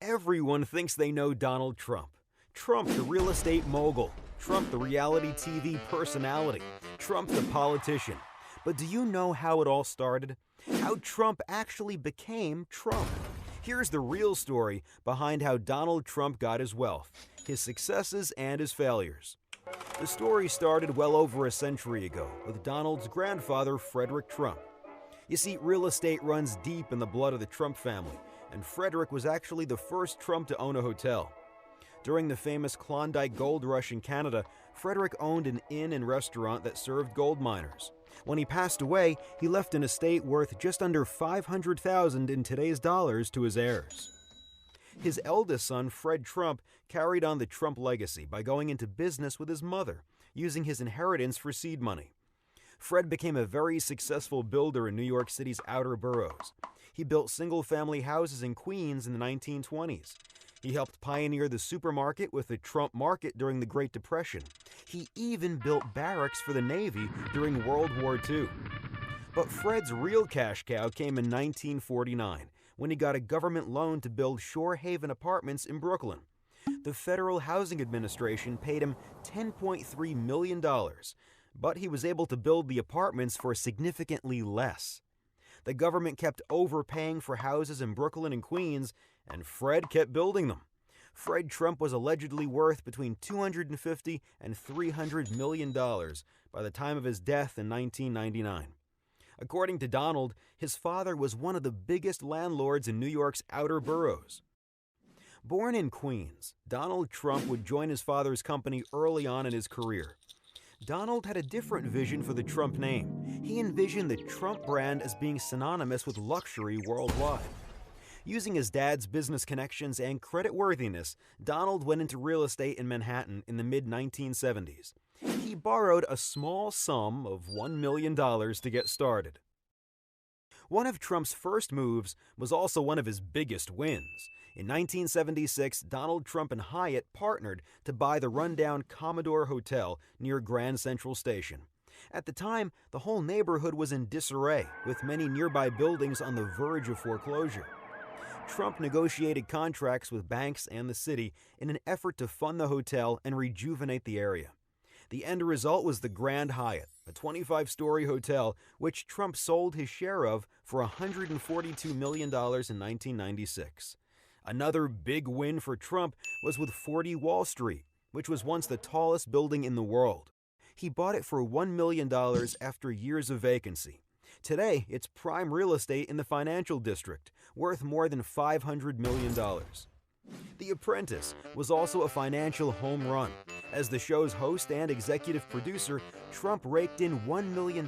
Everyone thinks they know Donald Trump. Trump, the real estate mogul. Trump, the reality TV personality. Trump, the politician. But do you know how it all started? How Trump actually became Trump? Here's the real story behind how Donald Trump got his wealth, his successes and his failures. The story started well over a century ago with Donald's grandfather, Frederick Trump. You see, real estate runs deep in the blood of the Trump family, and Frederick was actually the first Trump to own a hotel. During the famous Klondike Gold Rush in Canada, Frederick owned an inn and restaurant that served gold miners. When he passed away, he left an estate worth just under $500,000 in today's dollars to his heirs. His eldest son, Fred Trump, carried on the Trump legacy by going into business with his mother, using his inheritance for seed money. Fred became a very successful builder in New York City's outer boroughs. He built single-family houses in Queens in the 1920s. He helped pioneer the supermarket with the Trump Market during the Great Depression. He even built barracks for the Navy during World War II. But Fred's real cash cow came in 1949, when he got a government loan to build Shore Haven Apartments in Brooklyn. The Federal Housing Administration paid him $10.3 million, but he was able to build the apartments for significantly less. The government kept overpaying for houses in Brooklyn and Queens, and Fred kept building them. Fred Trump was allegedly worth between $250 and $300 million by the time of his death in 1999. According to Donald, his father was one of the biggest landlords in New York's outer boroughs. Born in Queens, Donald Trump would join his father's company early on in his career. Donald had a different vision for the Trump name. He envisioned the Trump brand as being synonymous with luxury worldwide. Using his dad's business connections and creditworthiness, Donald went into real estate in Manhattan in the mid-1970s. He borrowed a small sum of $1 million to get started. One of Trump's first moves was also one of his biggest wins. In 1976, Donald Trump and Hyatt partnered to buy the rundown Commodore Hotel near Grand Central Station. At the time, the whole neighborhood was in disarray, with many nearby buildings on the verge of foreclosure. Trump negotiated contracts with banks and the city in an effort to fund the hotel and rejuvenate the area. The end result was the Grand Hyatt, a 25-story hotel which Trump sold his share of for $142 million in 1996. Another big win for Trump was with 40 Wall Street, which was once the tallest building in the world. He bought it for $1 million after years of vacancy. Today, it's prime real estate in the financial district, worth more than $500 million. The Apprentice was also a financial home run. As the show's host and executive producer, Trump raked in $1 million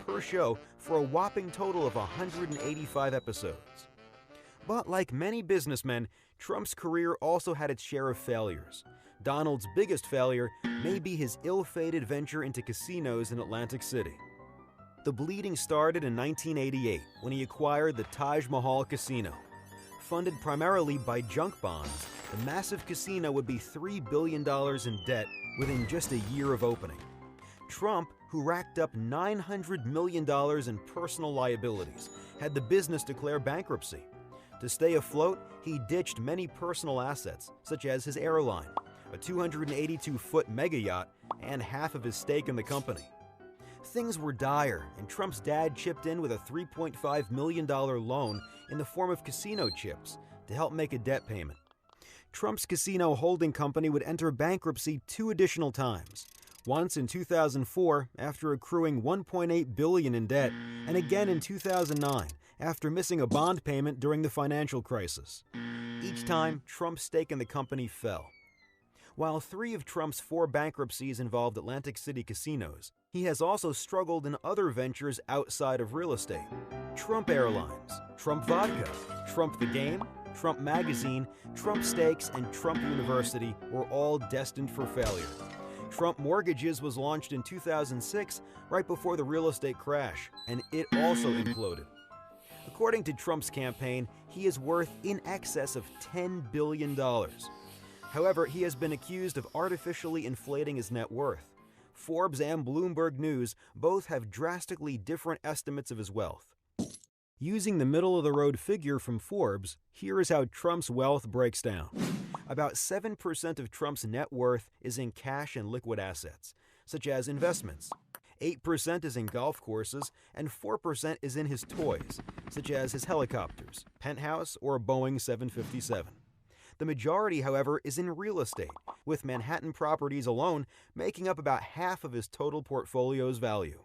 per show for a whopping total of 185 episodes. But like many businessmen, Trump's career also had its share of failures. Donald's biggest failure may be his ill-fated venture into casinos in Atlantic City. The bleeding started in 1988 when he acquired the Taj Mahal Casino. Funded primarily by junk bonds, the massive casino would be $3 billion in debt within just a year of opening. Trump, who racked up $900 million in personal liabilities, had the business declare bankruptcy. To stay afloat, he ditched many personal assets, such as his airline, a 282-foot mega yacht, and half of his stake in the company. Things were dire, and Trump's dad chipped in with a $3.5 million loan in the form of casino chips to help make a debt payment. Trump's casino holding company would enter bankruptcy 2 additional times, once in 2004 after accruing $1.8 billion in debt, and again in 2009 after missing a bond payment during the financial crisis. Each time, Trump's stake in the company fell. While 3 of Trump's 4 bankruptcies involved Atlantic City casinos, he has also struggled in other ventures outside of real estate. Trump Airlines, Trump Vodka, Trump the Game, Trump Magazine, Trump Steaks, and Trump University were all destined for failure. Trump Mortgages was launched in 2006, right before the real estate crash, and it also imploded. According to Trump's campaign, he is worth in excess of $10 billion. However, he has been accused of artificially inflating his net worth. Forbes and Bloomberg News both have drastically different estimates of his wealth. Using the middle-of-the-road figure from Forbes, here is how Trump's wealth breaks down. About 7% of Trump's net worth is in cash and liquid assets, such as investments. 8% is in golf courses, and 4% is in his toys, such as his helicopters, penthouse, or a Boeing 757. The majority, however, is in real estate, with Manhattan properties alone making up about half of his total portfolio's value.